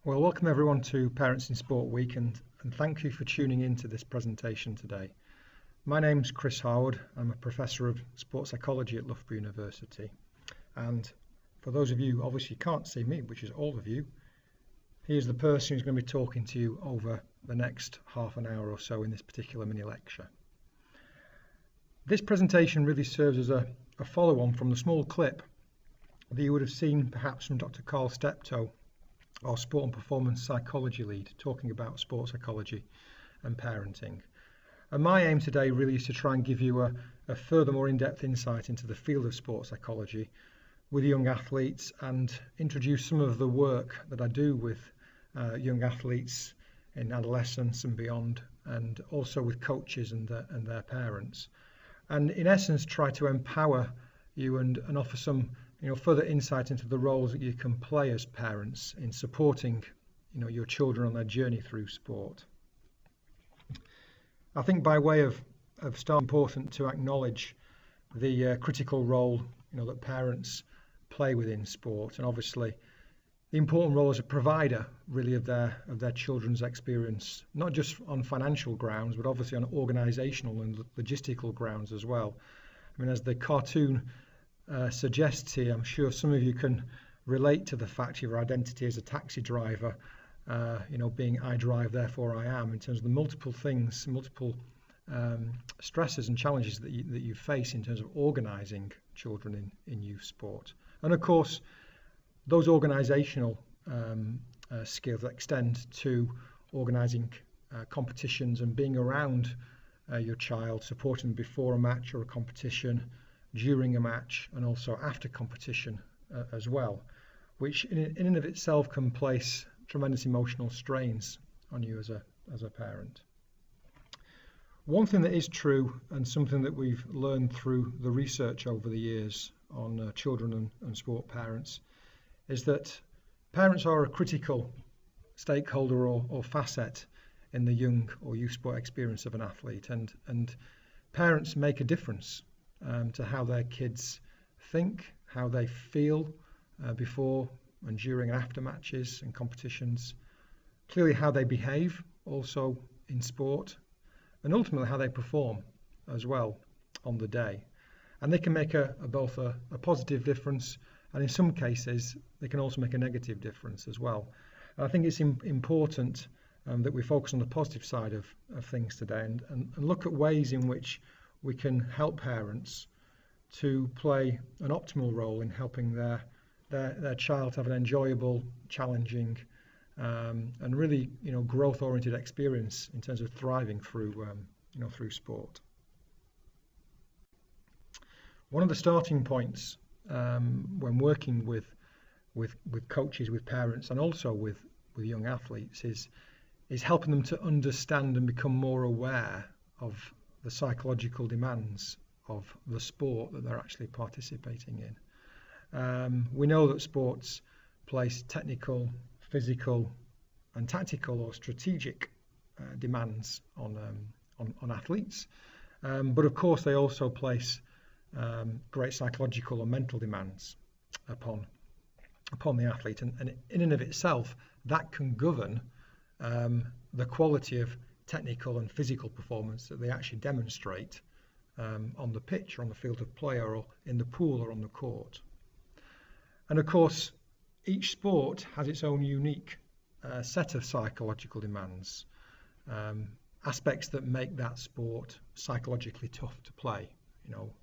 Well, welcome everyone to Parents in Sport Week and thank you for tuning in to this presentation today. My name's Chris Harwood. I'm a Professor of Sports Psychology at Loughborough University. And for those of you who obviously can't see me, which is all of you, here's the person who's going to be talking to you over the next half an hour or so in this particular mini lecture. This presentation really serves as a follow-on from the small clip that you would have seen perhaps from Dr. Carl Steptoe, our Sport and Performance Psychology lead, talking about sports psychology and parenting. And my aim today really is to try and give you a further more in-depth insight into the field of sports psychology with young athletes and introduce some of the work that I do with young athletes in adolescence and beyond, and also with coaches and their parents. And in essence, try to empower you and offer some further insight into the roles that you can play as parents in supporting your children on their journey through sport. I think by way of start, important to acknowledge the critical role that parents play within sport, and obviously the important role as a provider really of their children's experience, not just on financial grounds but obviously on organisational and logistical grounds as well. I mean, as the cartoon suggests here, I'm sure some of you can relate to the fact your identity as a taxi driver, being I drive, therefore I am, in terms of the multiple things, multiple stresses and challenges that you face in terms of organising children in youth sport. And of course, those organisational skills extend to organising competitions and being around your child, supporting them before a match or a competition, during a match, and also after competition as well, which in and of itself can place tremendous emotional strains on you as a parent. One thing that is true, and something that we've learned through the research over the years on children and sport parents, is that parents are a critical stakeholder or facet in the young or youth sport experience of an athlete, and parents make a difference to how their kids think, how they feel before and during and after matches and competitions, clearly how they behave also in sport, and ultimately how they perform as well on the day. And they can make both a positive difference, and in some cases they can also make a negative difference as well. And I think it's important that we focus on the positive side of things today and look at ways in which we can help parents to play an optimal role in helping their child have an enjoyable, challenging, and really growth-oriented experience in terms of thriving through sport. One of the starting points when working with coaches, with parents, and also with young athletes is helping them to understand and become more aware of the psychological demands of the sport that they're actually participating in. We know that sports place technical, physical, and tactical or strategic demands on athletes, but of course they also place great psychological and mental demands upon the athlete, and in and of itself that can govern the quality of technical and physical performance that they actually demonstrate on the pitch or on the field of play or in the pool or on the court. And of course each sport has its own unique set of psychological demands, aspects that make that sport psychologically tough to play.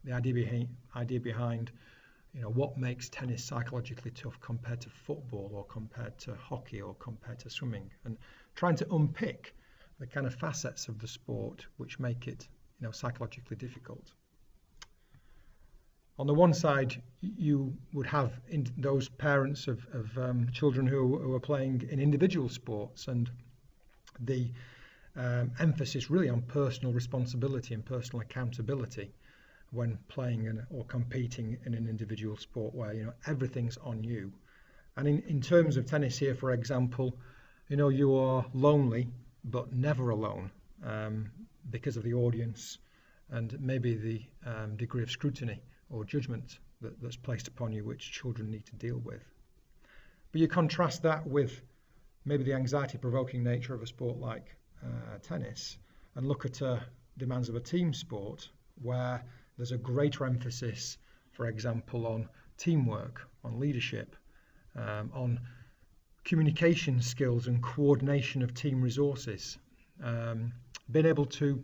The idea behind what makes tennis psychologically tough compared to football or compared to hockey or compared to swimming, and trying to unpick the kind of facets of the sport which make it psychologically difficult. On the one side, you would have those parents of children who are playing in individual sports, and the emphasis really on personal responsibility and personal accountability when playing or competing in an individual sport where everything's on you. And in terms of tennis here, for example, you are lonely but never alone, because of the audience and maybe the degree of scrutiny or judgment that's placed upon you, which children need to deal with. But you contrast that with maybe the anxiety-provoking nature of a sport like tennis, and look at demands of a team sport where there's a greater emphasis, for example, on teamwork, on leadership, on communication skills and coordination of team resources, being able to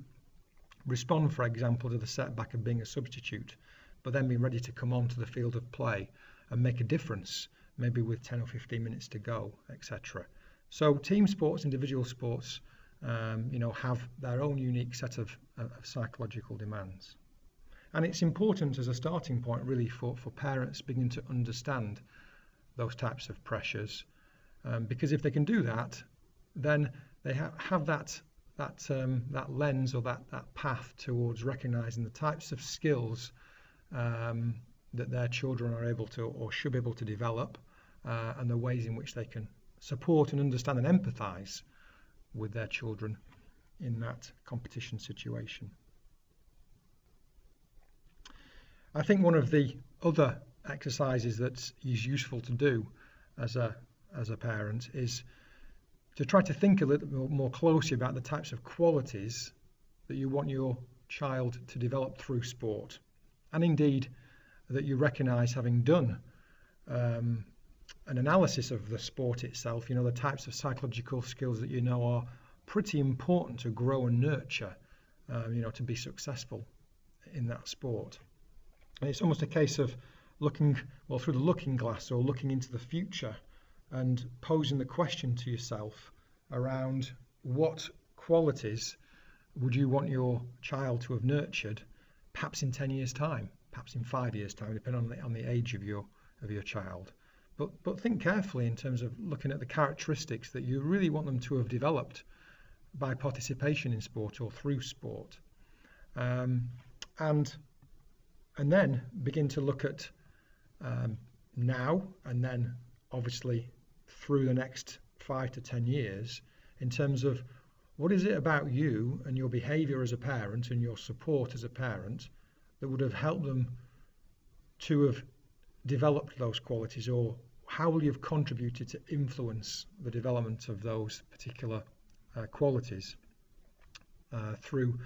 respond, for example, to the setback of being a substitute, but then being ready to come onto the field of play and make a difference, maybe with 10 or 15 minutes to go, etc. So team sports, individual sports, have their own unique set of psychological demands. And it's important as a starting point, really, for parents beginning to understand those types of pressures, because if they can do that, then they have that lens or that path towards recognizing the types of skills that their children are able to or should be able to develop, and the ways in which they can support and understand and empathize with their children in that competition situation. I think one of the other exercises that is useful to do as a parent is to try to think a little more closely about the types of qualities that you want your child to develop through sport, and indeed that you recognise, having done an analysis of the sport itself, the types of psychological skills that are pretty important to grow and nurture, to be successful in that sport. And it's almost a case of looking through the looking glass, or looking into the future and posing the question to yourself around what qualities would you want your child to have nurtured, perhaps in 10 years' time, perhaps in 5 years' time, depending on the age of your child. But think carefully in terms of looking at the characteristics that you really want them to have developed by participation in sport or through sport, and then begin to look at now and then obviously through the next 5 to 10 years in terms of what is it about you and your behaviour as a parent and your support as a parent that would have helped them to have developed those qualities, or how will you have contributed to influence the development of those particular qualities through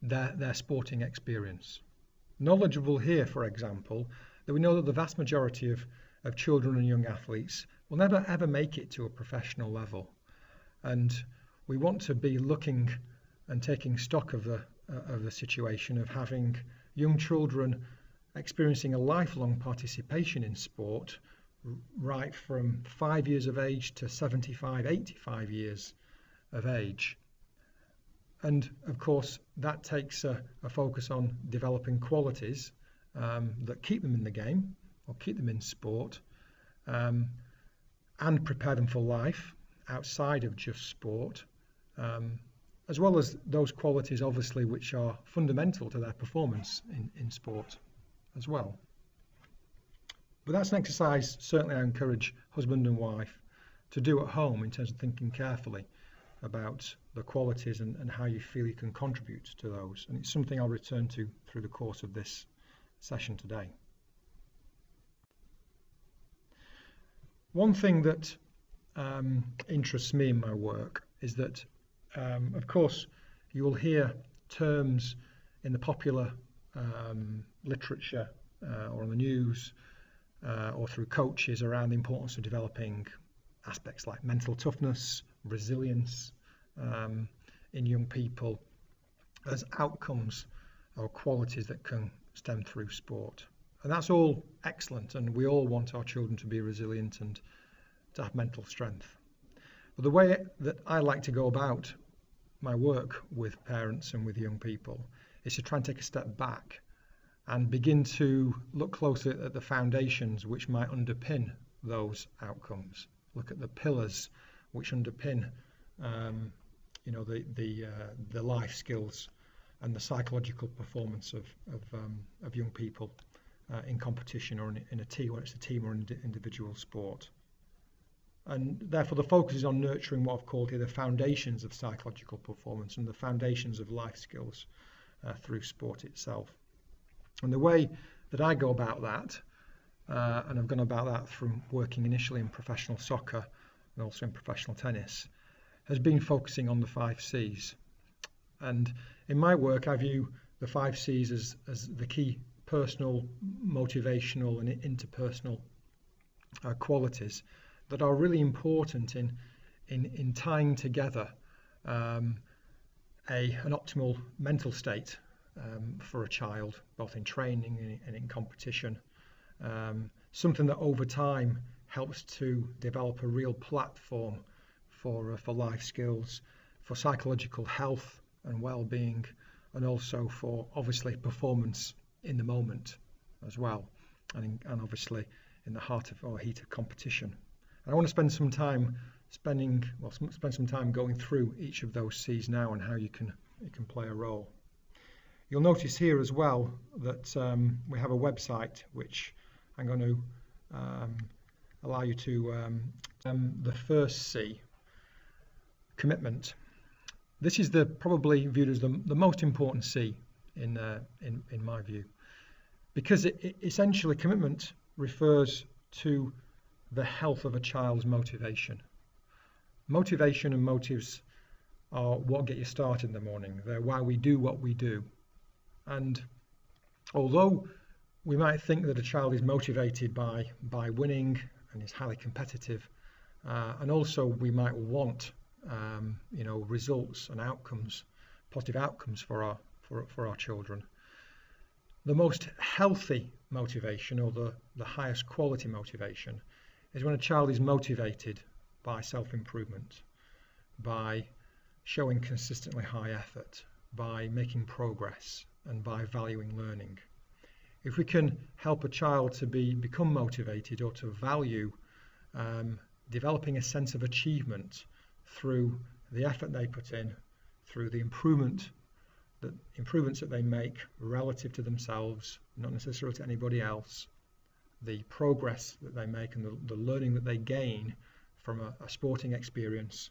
their sporting experience. Knowledgeable here, for example, that we know that the vast majority of children and young athletes will never ever make it to a professional level, and we want to be looking and taking stock of the situation of having young children experiencing a lifelong participation in sport, right from 5 years of age to 75, 85 years of age. And of course, that takes a focus on developing qualities that keep them in the game or keep them in sport, and prepare them for life outside of just sport, as well as those qualities, obviously, which are fundamental to their performance in sport as well. But that's an exercise certainly I encourage husband and wife to do at home in terms of thinking carefully about the qualities and how you feel you can contribute to those. And it's something I'll return to through the course of this session today. One thing that interests me in my work is that, of course, you will hear terms in the popular literature or on the news or through coaches around the importance of developing aspects like mental toughness, resilience in young people as outcomes or qualities that can stem through sport. And that's all excellent, and we all want our children to be resilient and to have mental strength. But the way that I like to go about my work with parents and with young people is to try and take a step back and begin to look closely at the foundations which might underpin those outcomes. Look at the pillars which underpin the life skills and the psychological performance of young people in competition or in a team, whether it's a team or an individual sport. And therefore the focus is on nurturing what I've called here the foundations of psychological performance and the foundations of life skills through sport itself. And the way that I go about that, and I've gone about that from working initially in professional soccer and also in professional tennis, has been focusing on the 5 Cs. And in my work, I view the 5 Cs as the key personal, motivational, and interpersonal qualities that are really important in tying together an optimal mental state for a child, both in training and in competition. Something that over time helps to develop a real platform for life skills, for psychological health and well-being, and also for obviously performance in the moment as well, and obviously in the heart of heat of competition. And I want to spend some time going through each of those C's now and how you can play a role. You'll notice here as well that we have a website which I'm going to allow you to the first C, commitment. This is probably viewed as the most important C in my view, because it essentially commitment refers to the health of a child's motivation. Motivation and motives are what get you started in the morning. They're why we do what we do. And although we might think that a child is motivated by winning and is highly competitive, and also we might want results and outcomes, positive outcomes for our children. The most healthy motivation, or the highest quality motivation, is when a child is motivated by self-improvement, by showing consistently high effort, by making progress, and by valuing learning. If we can help a child to become motivated or to value developing a sense of achievement through the effort they put in, through the improvements that they make relative to themselves, not necessarily to anybody else, the progress that they make and the learning that they gain from a sporting experience,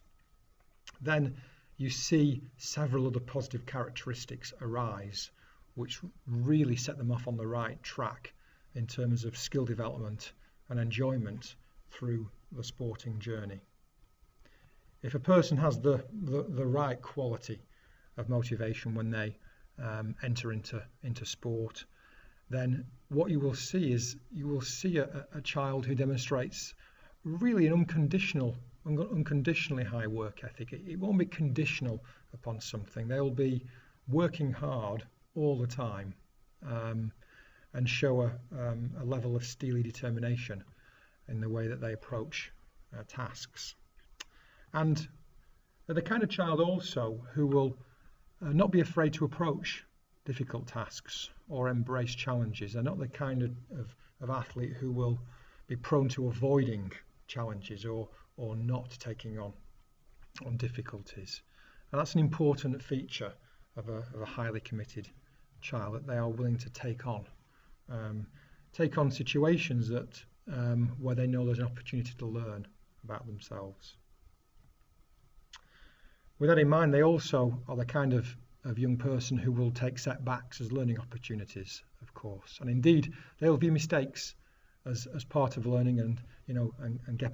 then you see several other positive characteristics arise which really set them off on the right track in terms of skill development and enjoyment through the sporting journey. If a person has the right quality of motivation when they enter into sport, then what you will see is a child who demonstrates really an unconditionally high work ethic. It won't be conditional upon something. They'll be working hard all the time and show a level of steely determination in the way that they approach tasks. And they're the kind of child also who will not be afraid to approach difficult tasks or embrace challenges. They're not the kind of athlete who will be prone to avoiding challenges or not taking on difficulties. And that's an important feature of a highly committed child, that they are willing to take on situations that where they know there's an opportunity to learn about themselves. With that in mind, they also are the kind of young person who will take setbacks as learning opportunities, of course, and indeed they'll view mistakes as part of learning, and get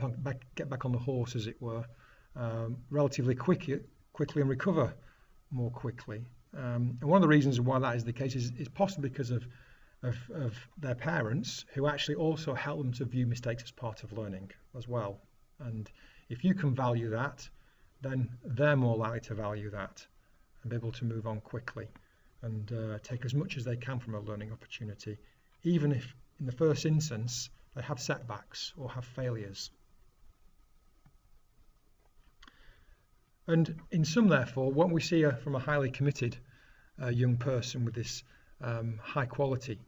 back on the horse, as it were, relatively quickly and recover more quickly. And one of the reasons why that is the case is possibly because of their parents, who actually also help them to view mistakes as part of learning as well. And if you can value that, then they're more likely to value that and be able to move on quickly and take as much as they can from a learning opportunity, even if in the first instance they have setbacks or have failures. And in sum, therefore, what we see from a highly committed young person with this high quality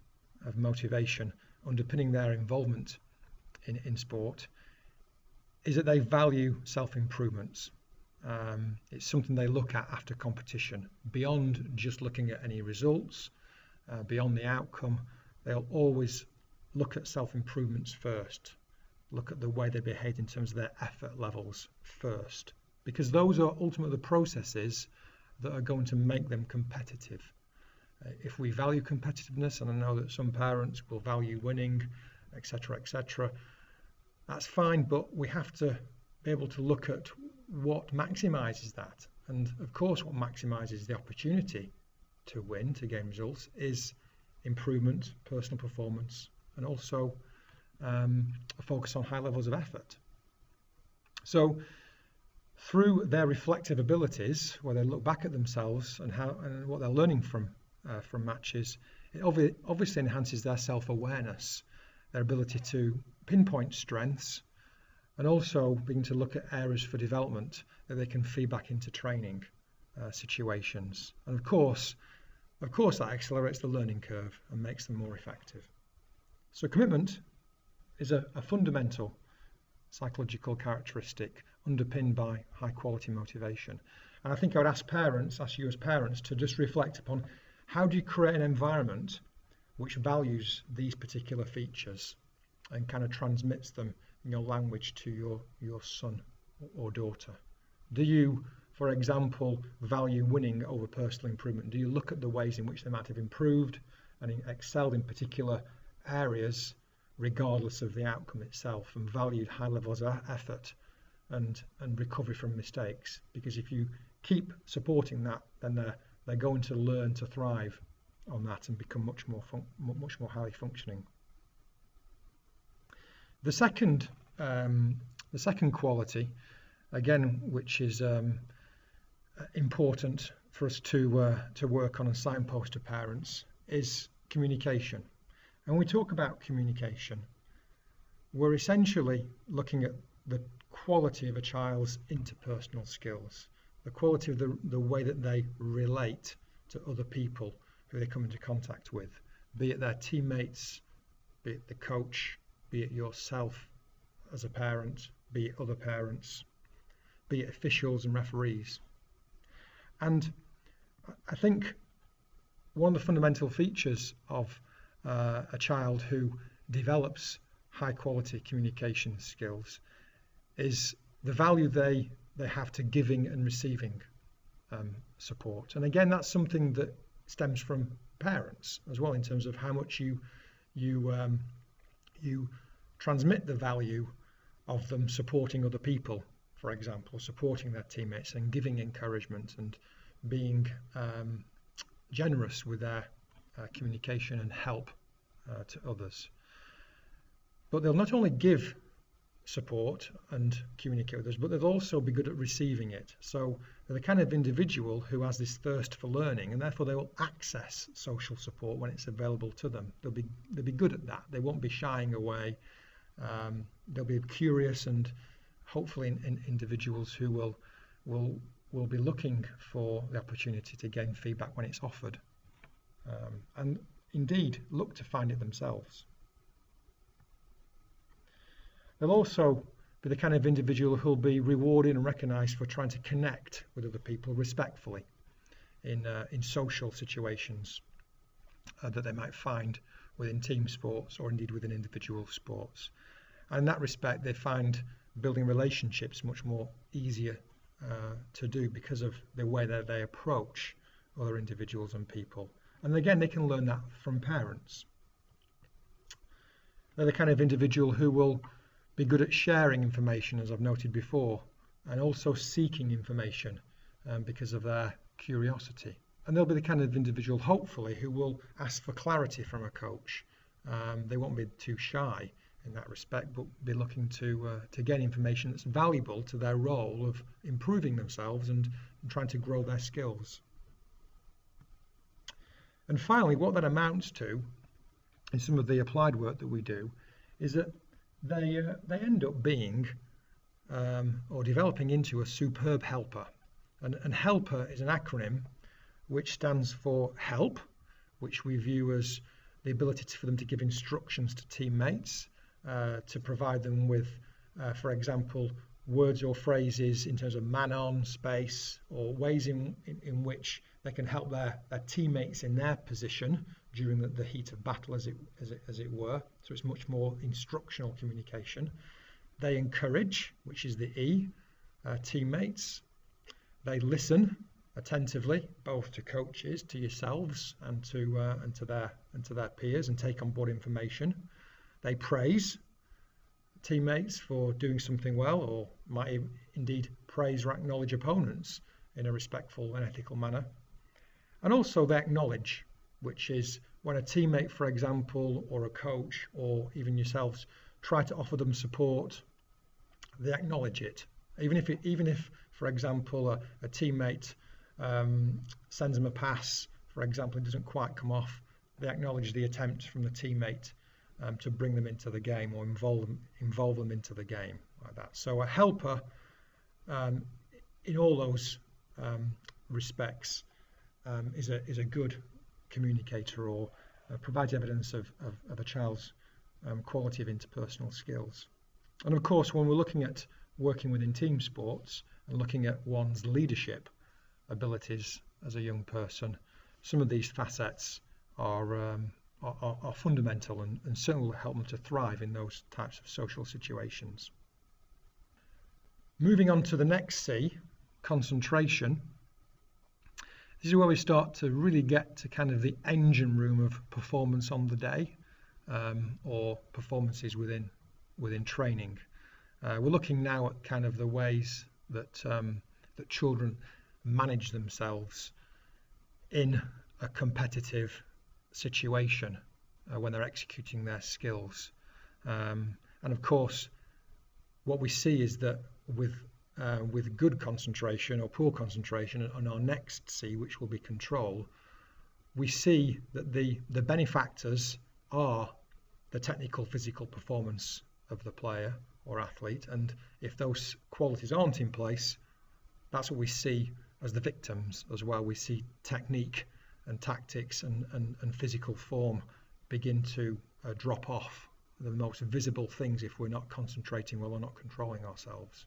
of motivation underpinning their involvement in sport is that they value self-improvements. It's something they look at after competition, beyond just looking at any results, beyond the outcome. They'll always look at self-improvements first, look at the way they behave in terms of their effort levels first, because those are ultimately the processes that are going to make them competitive. If we value competitiveness, and I know that some parents will value winning, etc., that's fine, but we have to be able to look at what maximises that. And of course, what maximises the opportunity to win, to gain results, is improvement, personal performance, and also a focus on high levels of effort. So through their reflective abilities, where they look back at themselves and what they're learning from matches, it obviously enhances their self-awareness, their ability to pinpoint strengths, and also begin to look at areas for development that they can feed back into training situations. And of course that accelerates the learning curve and makes them more effective. So commitment is a fundamental psychological characteristic underpinned by high quality motivation. And I think I would ask you as parents to just reflect upon, how do you create an environment which values these particular features and kind of transmits them in your language to your son or daughter? Do you, for example, value winning over personal improvement? Do you look at the ways in which they might have improved and excelled in particular areas regardless of the outcome itself, and valued high levels of effort and recovery from mistakes? Because if you keep supporting that, then they're going to learn to thrive on that and become much more highly functioning. The second quality, again, which is important for us to work on and signpost to parents, is communication. And when we talk about communication, we're essentially looking at the quality of a child's interpersonal skills, the quality of the way that they relate to other people who they come into contact with, be it their teammates, be it the coach, be it yourself as a parent, be it other parents, be it officials and referees. And I think one of the fundamental features of a child who develops high quality communication skills is the value they have to giving and receiving support. And again, that's something that stems from parents as well, in terms of how much you transmit the value of them supporting other people, for example, supporting their teammates and giving encouragement and being generous with their communication and help to others. But they'll not only give support and communicate with us, but they'll also be good at receiving it. So they're the kind of individual who has this thirst for learning, and therefore they will access social support when it's available to them. They'll be good at that. They won't be shying away. They'll be curious and hopefully individuals who will be looking for the opportunity to gain feedback when it's offered, and indeed look to find it themselves. They'll also be the kind of individual who'll be rewarded and recognised for trying to connect with other people respectfully in social situations that they might find within team sports or indeed within individual sports. And in that respect, they find building relationships much more easier to do because of the way that they approach other individuals and people. And again, they can learn that from parents. They're the kind of individual who will be good at sharing information, as I've noted before, and also seeking information because of their curiosity. And they'll be the kind of individual, hopefully, who will ask for clarity from a coach. They won't be too shy in that respect, but be looking to gain information that's valuable to their role of improving themselves and trying to grow their skills. And finally, what that amounts to in some of the applied work that we do is that they end up being or developing into a superb helper. And helper is an acronym which stands for help, which we view as the ability for them to give instructions to teammates, to provide them with, for example, words or phrases in terms of man-on, space, or ways in which they can help their teammates in their position during the heat of battle, as it were. So it's much more instructional communication. They encourage, which is the E, teammates. They listen attentively, both to coaches, to yourselves, and to their peers, and take on board information. They praise, teammates for doing something well, or might indeed praise or acknowledge opponents in a respectful and ethical manner. And also they acknowledge, which is when a teammate, for example, or a coach, or even yourselves, try to offer them support, they acknowledge it. Even if, for example, a teammate sends them a pass, for example, it doesn't quite come off, they acknowledge the attempt from the teammate to bring them into the game or involve them into the game like that. So a helper in all those respects is a good communicator, or provides evidence of a child's quality of interpersonal skills. And of course, when we're looking at working within team sports and looking at one's leadership abilities as a young person, some of these facets are fundamental and certainly will help them to thrive in those types of social situations. Moving on to the next C, concentration. This is where we start to really get to kind of the engine room of performance on the day, or performances within training. We're looking now at kind of the ways that children manage themselves in a competitive situation when they're executing their skills. And of course, what we see is that with good concentration or poor concentration, on our next C, which will be control, we see that the benefactors are the technical physical performance of the player or athlete, and if those qualities aren't in place, that's what we see as the victims as well. We see technique and tactics and physical form begin to drop off, the most visible things, if we're not concentrating well or not controlling ourselves.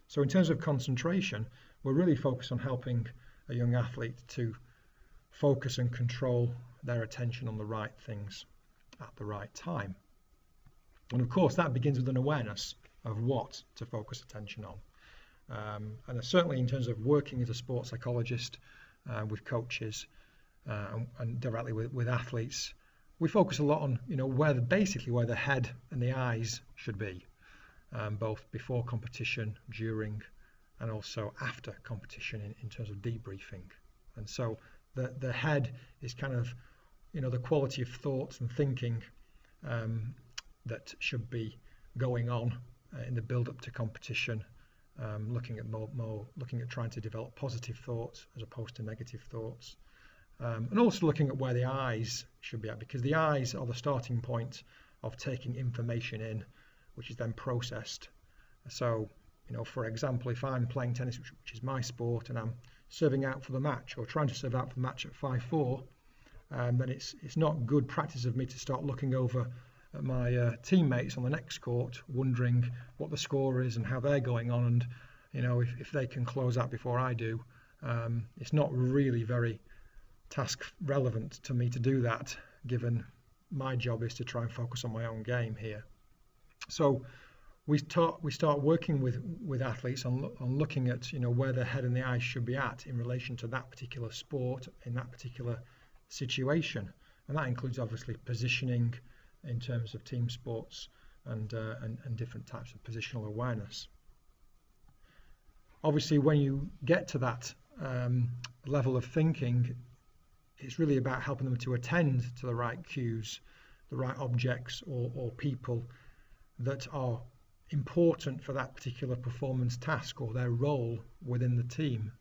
So in terms of concentration, we're really focused on helping a young athlete to focus and control their attention on the right things at the right time. And of course, that begins with an awareness of what to focus attention on. And certainly in terms of working as a sports psychologist with coaches and directly with athletes, we focus a lot on where the head and the eyes should be, both before competition, during, and also after competition in terms of debriefing. And so the head is kind of the quality of thoughts and thinking that should be going on in the build-up to competition, looking at trying to develop positive thoughts as opposed to negative thoughts, and also looking at where the eyes should be at, because the eyes are the starting point of taking information in, which is then processed. So, for example, if I'm playing tennis, which is my sport, and I'm serving out for the match or trying to serve out for the match at 5-4, then it's not good practice of me to start looking over at my teammates on the next court, wondering what the score is and how they're going on, and if they can close out before I do. It's not really very task relevant to me to do that, given my job is to try and focus on my own game here. So we start working with athletes on looking at where the head and the eyes should be at in relation to that particular sport in that particular situation, and that includes obviously positioning in terms of team sports and different types of positional awareness. Obviously, when you get to that level of thinking, it's really about helping them to attend to the right cues, the right objects or people that are important for that particular performance task or their role within the team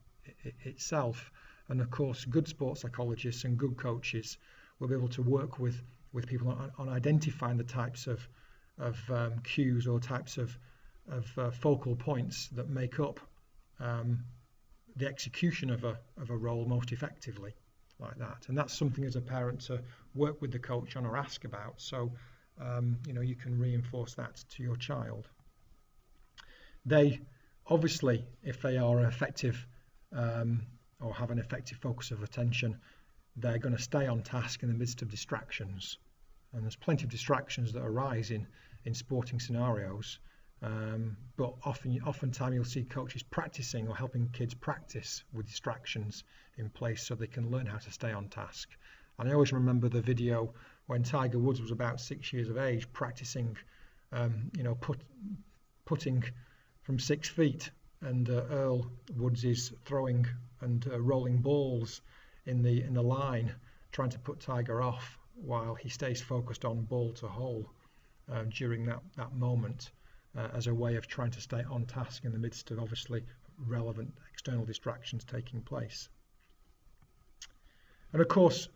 itself. And of course, good sports psychologists and good coaches will be able to work with people on identifying the types of cues or types of focal points that make up the execution of a role most effectively, like that. And that's something as a parent to work with the coach on or ask about, so you can reinforce that to your child. They obviously, if they are effective or have an effective focus of attention, they're going to stay on task in the midst of distractions. And there's plenty of distractions that arise in sporting scenarios, but oftentimes you'll see coaches practicing or helping kids practice with distractions in place so they can learn how to stay on task. And I always remember the video when Tiger Woods was about 6 years of age, practicing putting from 6 feet, and Earl Woods is throwing and rolling balls in the line, trying to put Tiger off while he stays focused on ball to hole during that moment, as a way of trying to stay on task in the midst of obviously relevant external distractions taking place. And of course,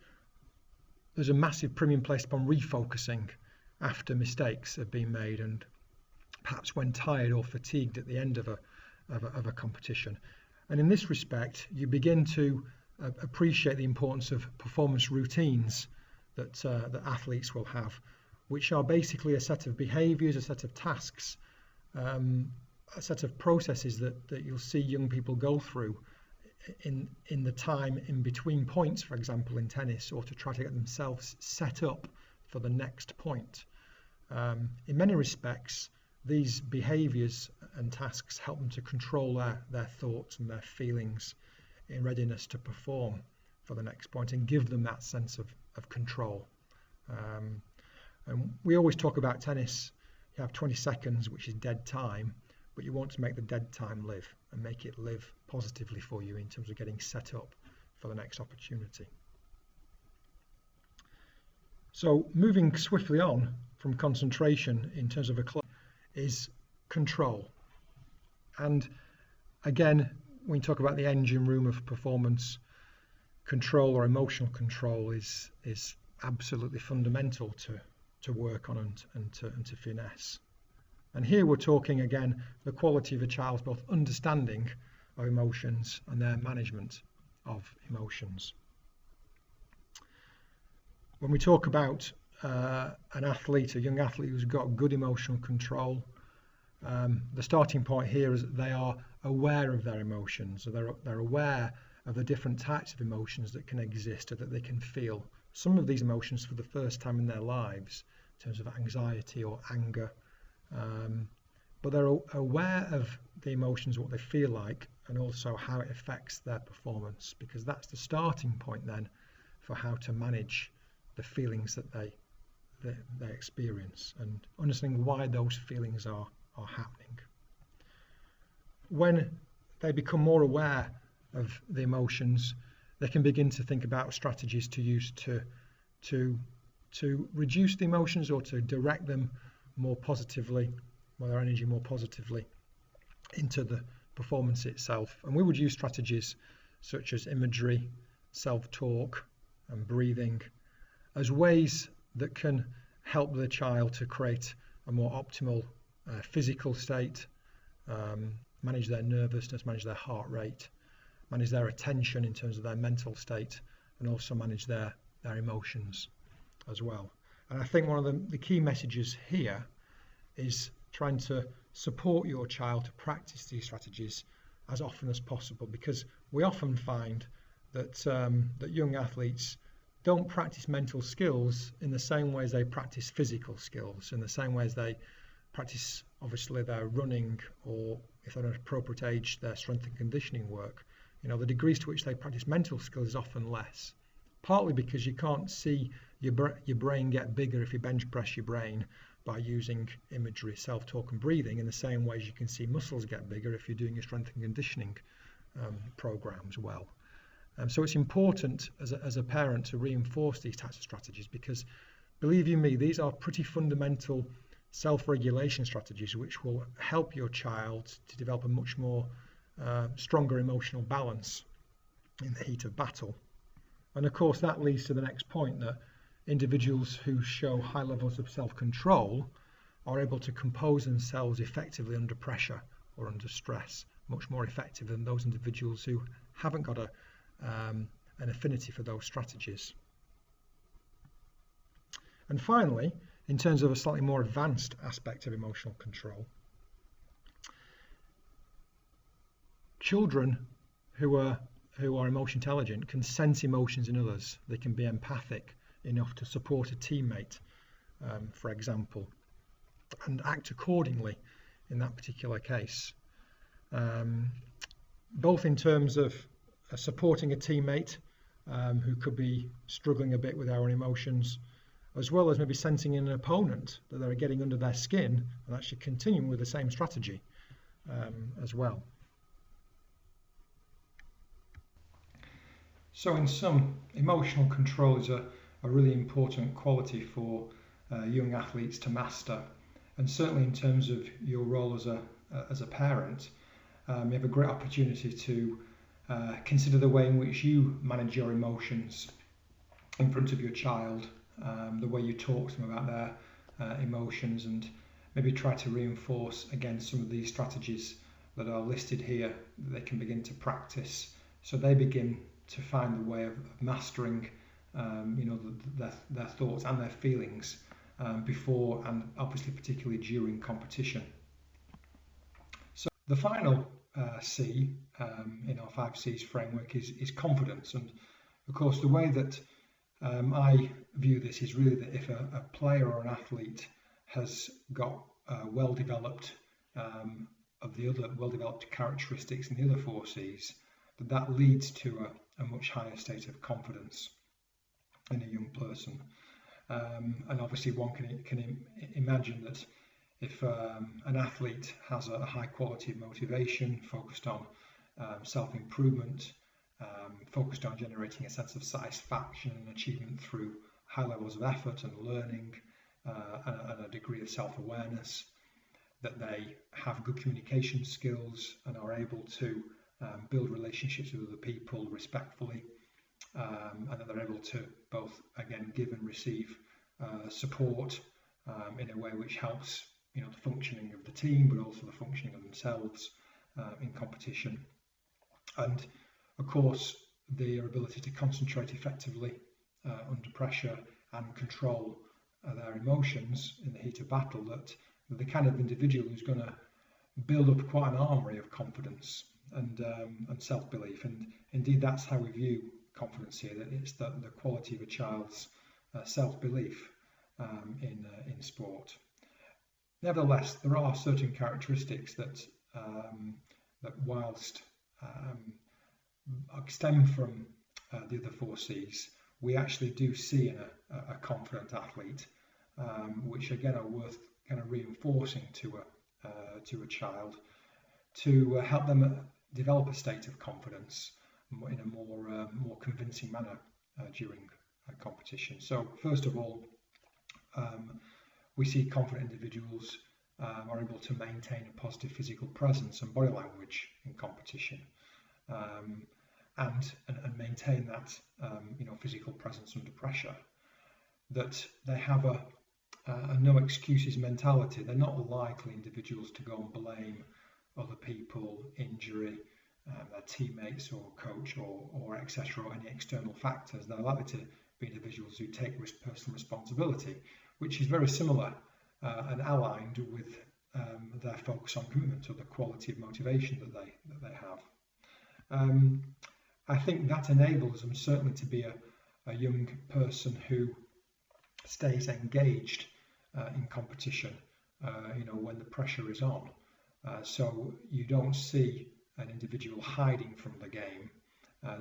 there's a massive premium placed upon refocusing after mistakes have been made, and perhaps when tired or fatigued at the end of a competition. And in this respect, you begin to appreciate the importance of performance routines that athletes will have, which are basically a set of behaviours, a set of tasks, a set of processes that you'll see young people go through in the time in between points, for example, in tennis, or to try to get themselves set up for the next point. In many respects, these behaviours and tasks help them to control their thoughts and their feelings in readiness to perform for the next point, and give them that sense of control. And we always talk about tennis, you have 20 seconds, which is dead time, but you want to make the dead time live and make it live positively for you in terms of getting set up for the next opportunity. So moving swiftly on from concentration in terms of a club is control. And again, when you talk about the engine room of performance, control or emotional control is absolutely fundamental to work on and to finesse. And here we're talking again the quality of a child's both understanding of emotions and their management of emotions. When we talk about an athlete, a young athlete who's got good emotional control, the starting point here is that they are aware of their emotions, so they're aware of the different types of emotions that can exist or that they can feel. Some of these emotions for the first time in their lives, in terms of anxiety or anger, but they're aware of the emotions, what they feel like, and also how it affects their performance, because that's the starting point then for how to manage the feelings that they experience and understanding why those feelings are happening. When they become more aware of the emotions, they can begin to think about strategies to use to reduce the emotions or to direct them more positively, or their energy more positively into the performance itself. And we would use strategies such as imagery, self-talk and breathing as ways that can help the child to create a more optimal physical state, manage their nervousness, manage their heart rate, manage their attention in terms of their mental state, and also manage their emotions as well. And I think one of the key messages here is trying to support your child to practice these strategies as often as possible, because we often find that that young athletes don't practice mental skills in the same way as they practice physical skills, in the same way as they practice obviously their running, or if they're at an appropriate age, their strength and conditioning work. The degrees to which they practice mental skills is often less, partly because you can't see your brain get bigger if you bench press your brain by using imagery, self-talk and breathing in the same way as you can see muscles get bigger if you're doing your strength and conditioning programs well. So it's important as a parent to reinforce these types of strategies, because believe you me, these are pretty fundamental self-regulation strategies which will help your child to develop a much more stronger emotional balance in the heat of battle. And of course that leads to the next point, that individuals who show high levels of self-control are able to compose themselves effectively under pressure or under stress, much more effective than those individuals who haven't got an affinity for those strategies. And finally, in terms of a slightly more advanced aspect of emotional control, children who are emotion intelligent can sense emotions in others. They can be empathic enough to support a teammate, for example, and act accordingly in that particular case, both in terms of supporting a teammate who could be struggling a bit with our emotions, as well as maybe sensing an opponent that they're getting under their skin and actually continuing with the same strategy as well. So in sum, emotional control is a really important quality for young athletes to master, and certainly in terms of your role as a parent, you have a great opportunity to consider the way in which you manage your emotions in front of your child, the way you talk to them about their emotions, and maybe try to reinforce again some of these strategies that are listed here that they can begin to practice, so they begin to find the way of mastering their thoughts and their feelings before and obviously particularly during competition. So the final C in our 5 C's framework is confidence, and of course the way that I view this is really that if a player or an athlete has got well-developed characteristics in the other 4 C's, that leads to a much higher state of confidence in a young person. And obviously one can imagine that if an athlete has a high quality of motivation, focused on self-improvement, focused on generating a sense of satisfaction and achievement through high levels of effort and learning, and a degree of self-awareness, that they have good communication skills and are able to build relationships with other people respectfully, and that they're able to both, again, give and receive support in a way which helps the functioning of the team, but also the functioning of themselves in competition. And of course, their ability to concentrate effectively under pressure and control their emotions in the heat of battle, that the kind of individual who's going to build up quite an armory of confidence and self-belief. And indeed, that's how we view confidence here, that it's the quality of a child's self-belief in sport. Nevertheless, there are certain characteristics that whilst stem from the other 4 C's, we actually do see in a confident athlete, which again are worth kind of reinforcing to a child to help them develop a state of confidence in a more convincing manner during a competition. So first of all, we see confident individuals are able to maintain a positive physical presence and body language in competition, and maintain that physical presence under pressure. That they have a no excuses mentality. They're not likely individuals to go and blame other people, injury, their teammates or coach or etc. or any external factors. They're likely to be individuals who take personal responsibility, which is very similar and aligned with their focus on commitment or the quality of motivation that they have. I think that enables them certainly to be a young person who stays engaged in competition, when the pressure is on. So you don't see an individual hiding from the game.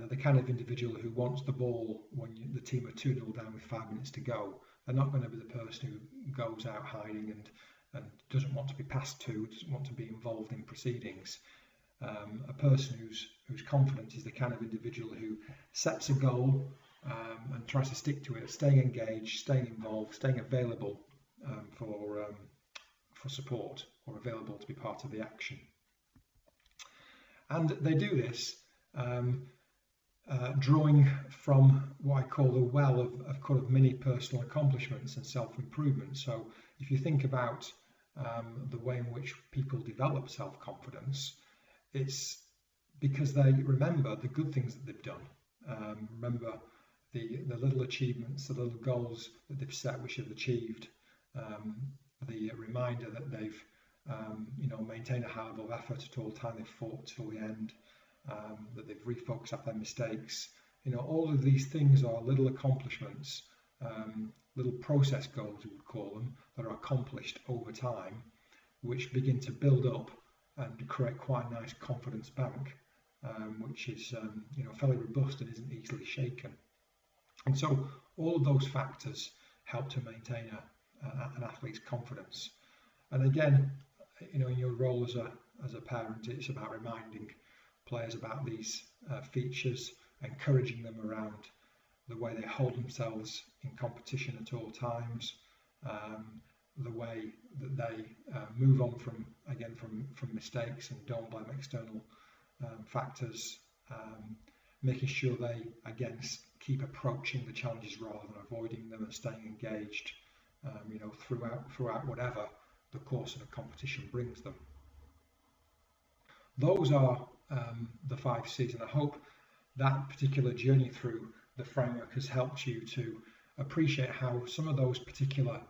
The kind of individual who wants the ball when the team are 2-0 down with 5 minutes to go. They're not going to be the person who goes out hiding and doesn't want to be passed to, doesn't want to be involved in proceedings. A person who's confident is the kind of individual who sets a goal and tries to stick to it, staying engaged, staying involved, staying available for support, or available to be part of the action. And they do this drawing from what I call the well of kind of mini personal accomplishments and self-improvement. So if you think about the way in which people develop self-confidence, it's because they remember the good things that they've done, remember the little achievements, the little goals that they've set which they've achieved, the reminder that they've maintained a high level of effort at all time, they've fought till the end, that they've refocused off their mistakes. All of these things are little accomplishments, little process goals we would call them, that are accomplished over time, which begin to build up and create quite a nice confidence bank, which is fairly robust and isn't easily shaken. And so all of those factors help to maintain an athlete's confidence. And again, in your role as a parent, it's about reminding players about these features, encouraging them around the way they hold themselves in competition at all times, the way that they move on from mistakes and don't blame external factors, making sure they again keep approaching the challenges rather than avoiding them, and staying engaged, throughout whatever the course of a competition brings them. Those are the 5 C's, and I hope that particular journey through the framework has helped you to appreciate how some of those particular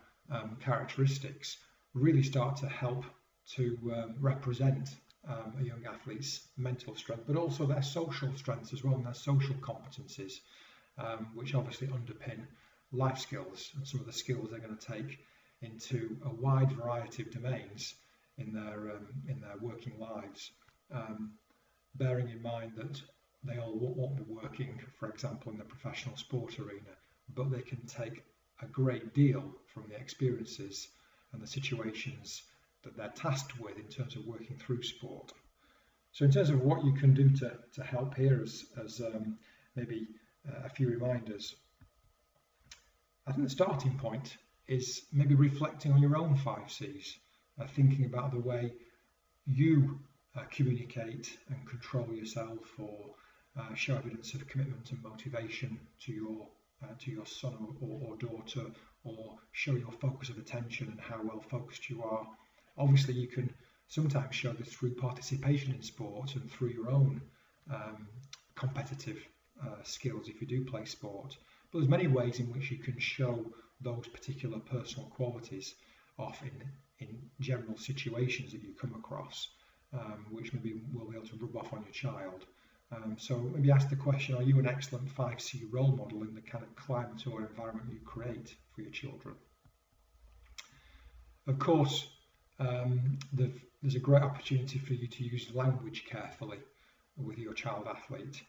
characteristics really start to help to represent a young athlete's mental strength, but also their social strengths as well, and their social competencies, which obviously underpin life skills and some of the skills they're going to take into a wide variety of domains in their working lives, bearing in mind that they all won't be working, for example, in the professional sport arena, but they can take a great deal from the experiences and the situations that they're tasked with in terms of working through sport. So in terms of what you can do to help here as maybe a few reminders, I think the starting point is maybe reflecting on your own 5 C's, thinking about the way you communicate and control yourself, or show evidence of commitment and motivation to your son or daughter, or show your focus of attention and how well focused you are. Obviously, you can sometimes show this through participation in sport and through your own competitive skills if you do play sport. But there's many ways in which you can show those particular personal qualities off in general situations that you come across, which maybe will be able to rub off on your child. So maybe ask the question, are you an excellent 5C role model in the kind of climate or environment you create for your children? Of course, there's a great opportunity for you to use language carefully with your child athlete.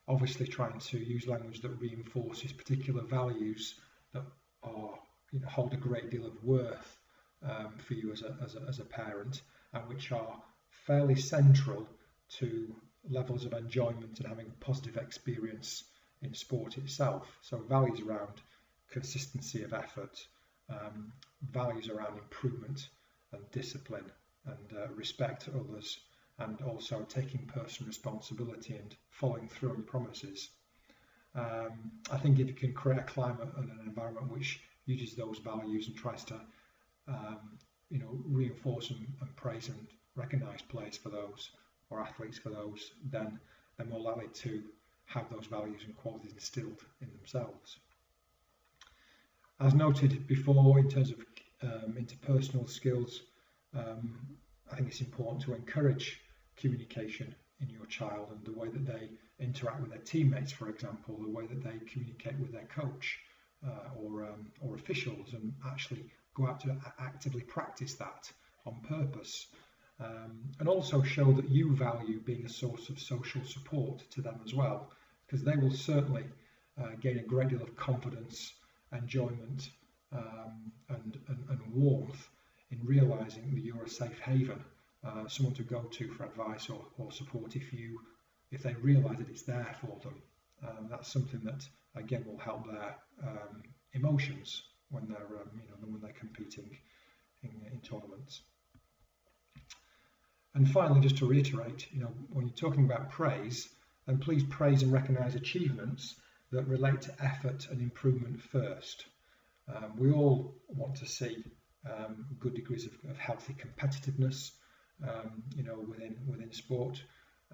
Obviously trying to use language that reinforces particular values that are, hold a great deal of worth for you as a parent, and which are fairly central to levels of enjoyment and having a positive experience in sport itself. So values around consistency of effort, values around improvement and discipline, and respect to others, and also taking personal responsibility and following through on promises. I think if you can create a climate and an environment which uses those values and tries to reinforce and praise and recognise players for those, or athletes for those, then they're more likely to have those values and qualities instilled in themselves. As noted before, in terms of interpersonal skills, I think it's important to encourage communication in your child, and the way that they interact with their teammates, for example, the way that they communicate with their coach or officials, and actually go out to actively practice that on purpose, and also show that you value being a source of social support to them as well, because they will certainly gain a great deal of confidence, enjoyment, and warmth in realising that you're a safe haven, someone to go to for advice or support if they realise that it's there for them. That's something that again will help their emotions when they're competing in tournaments. And finally, just to reiterate, when you're talking about praise, then please praise and recognise achievements that relate to effort and improvement first. We all want to see good degrees of healthy competitiveness, within sport.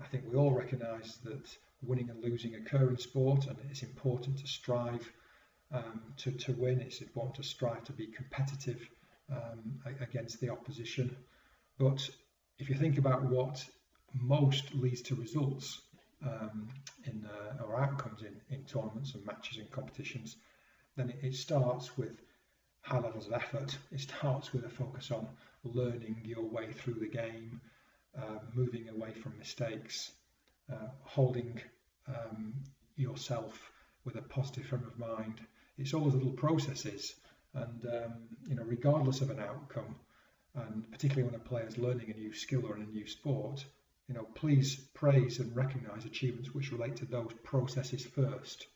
I think we all recognise that winning and losing occur in sport, and it's important to strive to win. It's important to strive to be competitive against the opposition. But if you think about what most leads to results or outcomes in tournaments and matches and competitions, then it starts with high levels of effort. It starts with a focus on learning your way through the game, moving away from mistakes, holding yourself with a positive frame of mind. it's all those little processes, and regardless of an outcome, and particularly when a player is learning a new skill or in a new sport, please praise and recognise achievements which relate to those processes first.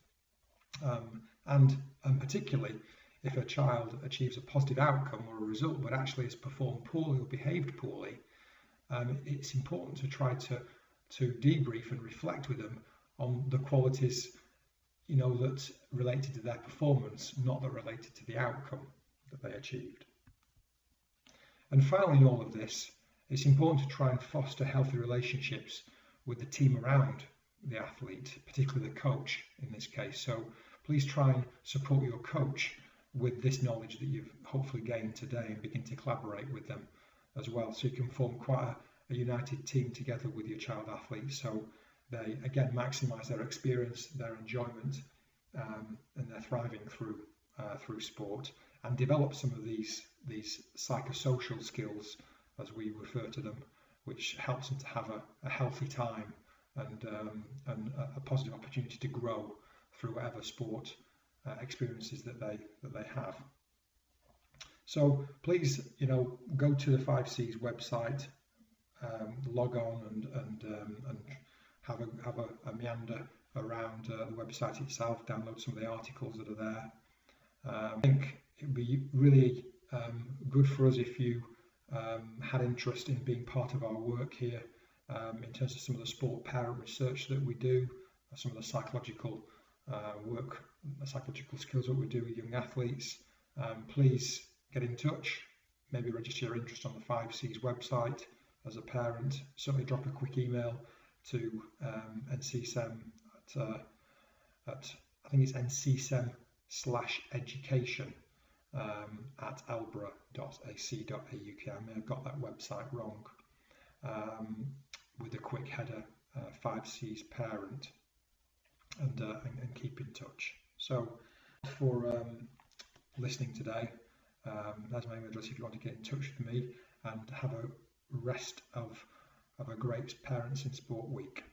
And particularly if a child achieves a positive outcome or a result but actually has performed poorly or behaved poorly, it's important to try to debrief and reflect with them on the qualities that related to their performance, not that related to the outcome that they achieved. And finally, in all of this, it's important to try and foster healthy relationships with the team around the athlete, particularly the coach in this case. So please try and support your coach with this knowledge that you've hopefully gained today, and begin to collaborate with them as well, so you can form quite a united team together with your child athlete, so they again maximise their experience, their enjoyment, and they're thriving through sport, and develop some of these psychosocial skills, as we refer to them, which helps them to have a healthy time and a positive opportunity to grow through whatever sport experiences that they have. So please, go to the 5C's website, log on and have a meander around the website itself, download some of the articles that are there. I think it would be really good for us if you had interest in being part of our work here, in terms of some of the sport parent research that we do, some of the psychological psychological skills that we do with young athletes. Please get in touch, maybe register your interest on the 5C's website as a parent. Certainly drop a quick email to ncsem at I think it's ncsem/education at elborough.ac.uk. I may have got that website wrong, with a quick header, 5C's parent, and keep in touch. So for listening today, that's my email address if you want to get in touch with me, and have a rest of a great Parents in Sport week.